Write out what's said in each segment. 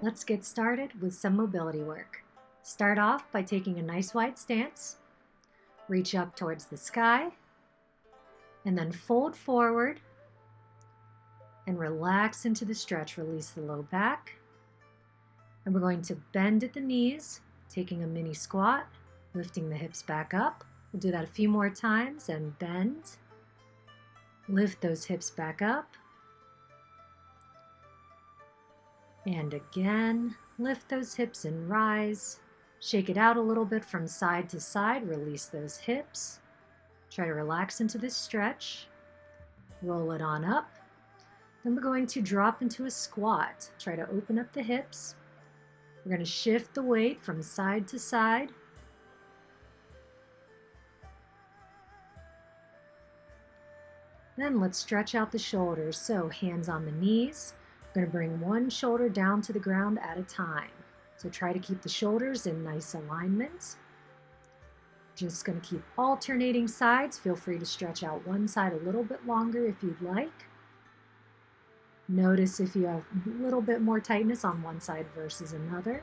Let's get started with some mobility work. Start off by taking a nice wide stance, reach up towards the sky, and then fold forward and relax into the stretch. Release the low back. And we're going to bend at the knees, taking a mini squat, lifting the hips back up. We'll do that a few more times and bend. Lift those hips back up. And again, lift those hips and rise. Shake it out a little bit from side to side. Release those hips. Try to relax into this stretch. Roll it on up. Then we're going to drop into a squat. Try to open up the hips. We're going to shift the weight from side to side. Then let's stretch out the shoulders. So hands on the knees. We're going to bring one shoulder down to the ground at a time. So try to keep the shoulders in nice alignment. Just going to keep alternating sides. Feel free to stretch out one side a little bit longer if you'd like. Notice if you have a little bit more tightness on one side versus another.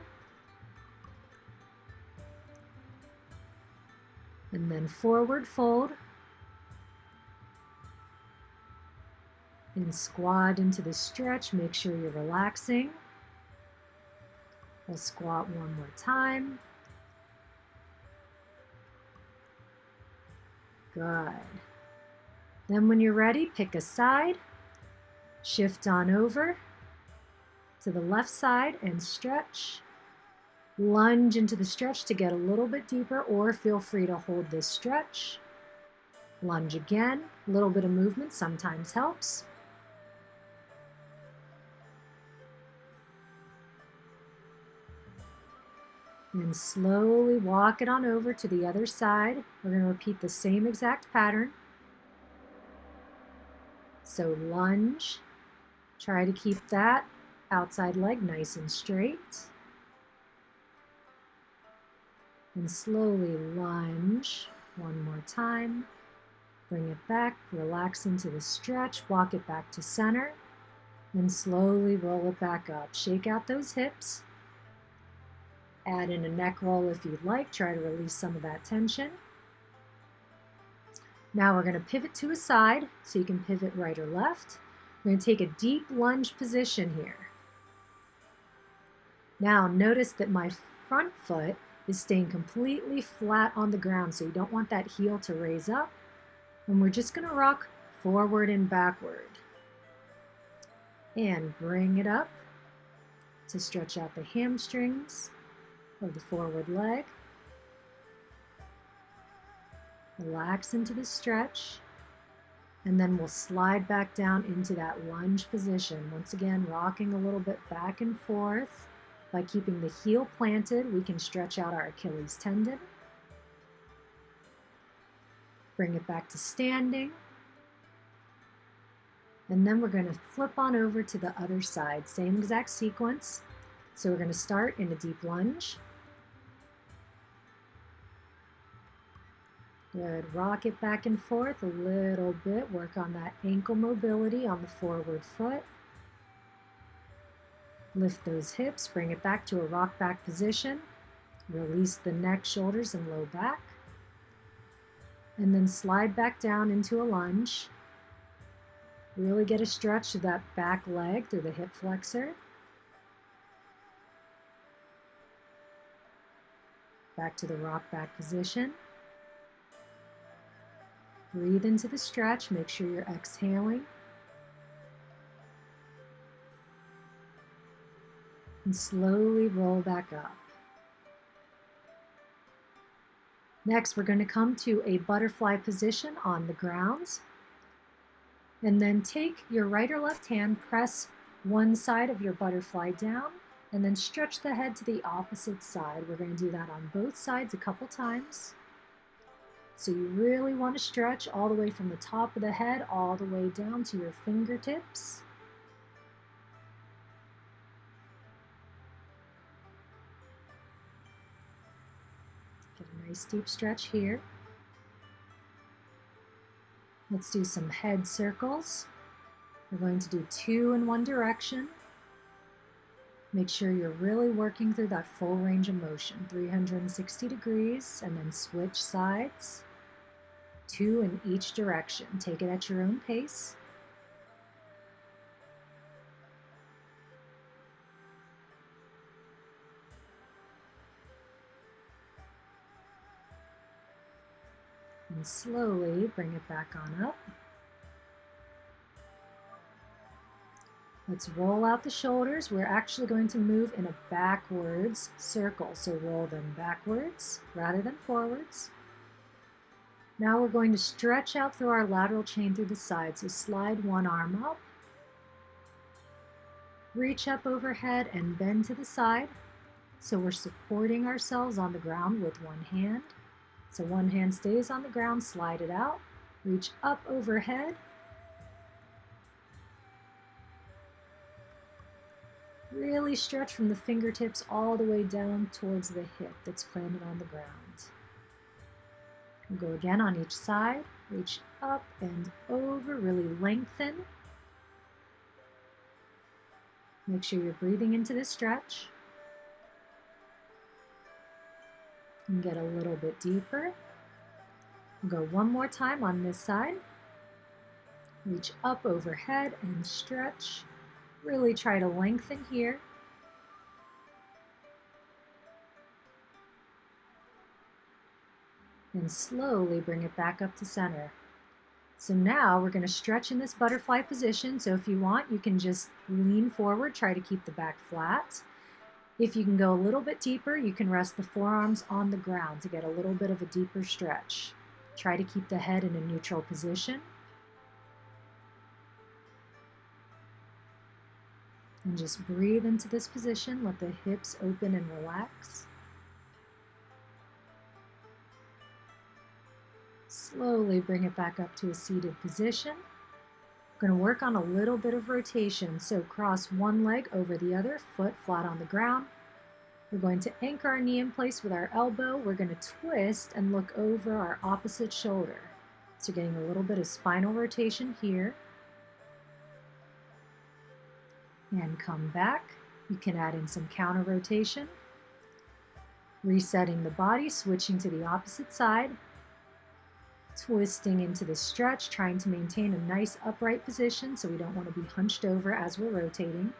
And then forward fold. And squat into the stretch. Make sure you're relaxing. We'll squat one more time. Good. Then when you're ready, pick a side. Shift on over to the left side and stretch. Lunge into the stretch to get a little bit deeper, or feel free to hold this stretch. Lunge again. A little bit of movement sometimes helps. And slowly walk it on over to the other side. We're going to repeat the same exact pattern. So lunge. Try to keep that outside leg nice and straight. And slowly lunge one more time. Bring it back, relax into the stretch, walk it back to center, and slowly roll it back up. Shake out those hips. Add in a neck roll if you'd like. Try to release some of that tension. Now we're going to pivot to a side, so you can pivot right or left. We're going to take a deep lunge position here. Now notice that my front foot is staying completely flat on the ground, so you don't want that heel to raise up. And we're just going to rock forward and backward. And bring it up to stretch out the hamstrings of the forward leg. Relax into the stretch, and then we'll slide back down into that lunge position. Once again, rocking a little bit back and forth. By keeping the heel planted, we can stretch out our Achilles tendon. Bring it back to standing. And then we're going to flip on over to the other side. Same exact sequence. So we're going to start in a deep lunge. Good. Rock it back and forth a little bit. Work on that ankle mobility on the forward foot. Lift those hips. Bring it back to a rock back position. Release the neck, shoulders, and low back. And then slide back down into a lunge. Really get a stretch to that back leg through the hip flexor. Back to the rock back position. Breathe into the stretch. Make sure you're exhaling. And slowly roll back up. Next, we're going to come to a butterfly position on the ground. And then take your right or left hand, press one side of your butterfly down, and then stretch the head to the opposite side. We're going to do that on both sides a couple times. So you really want to stretch all the way from the top of the head all the way down to your fingertips. Get a nice deep stretch here. Let's do some head circles. We're going to do 2 in one direction. Make sure you're really working through that full range of motion, 360 degrees, and then switch sides, 2 in each direction. Take it at your own pace. And slowly bring it back on up. Let's roll out the shoulders. We're actually going to move in a backwards circle, so roll them backwards rather than forwards. Now we're going to stretch out through our lateral chain through the side, so slide one arm up, reach up overhead and bend to the side. So we're supporting ourselves on the ground with one hand. So one hand stays on the ground, slide it out, reach up overhead, really stretch from the fingertips all the way down towards the hip that's planted on the ground. We'll go again on each side, reach up and over, really lengthen. Make sure you're breathing into this stretch. And get a little bit deeper. We'll go one more time on this side. Reach up overhead and stretch. Really try to lengthen here. And slowly bring it back up to center. So now we're going to stretch in this butterfly position. So if you want, you can just lean forward, try to keep the back flat. If you can go a little bit deeper, you can rest the forearms on the ground to get a little bit of a deeper stretch. Try to keep the head in a neutral position. And just breathe into this position. Let the hips open and relax. Slowly bring it back up to a seated position. We're going to work on a little bit of rotation. So cross one leg over the other, foot flat on the ground. We're going to anchor our knee in place with our elbow. We're going to twist and look over our opposite shoulder. So getting a little bit of spinal rotation here. And come back. You can add in some counter rotation. Resetting the body, switching to the opposite side. Twisting into the stretch, trying to maintain a nice upright position so we don't want to be hunched over as we're rotating.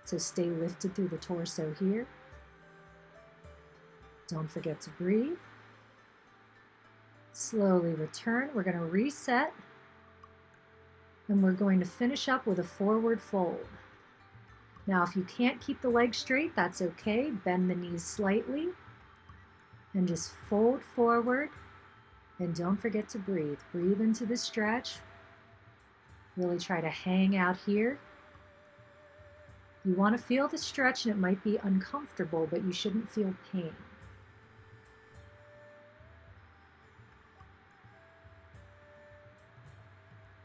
So stay lifted through the torso here. Don't forget to breathe. Slowly return. We're going to reset. And we're going to finish up with a forward fold. Now, if you can't keep the legs straight, that's okay. Bend the knees slightly. And just fold forward. And don't forget to breathe. Breathe into the stretch. Really try to hang out here. You want to feel the stretch, and it might be uncomfortable, but you shouldn't feel pain.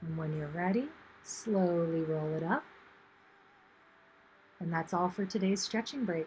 And when you're ready, slowly roll it up. And that's all for today's stretching break.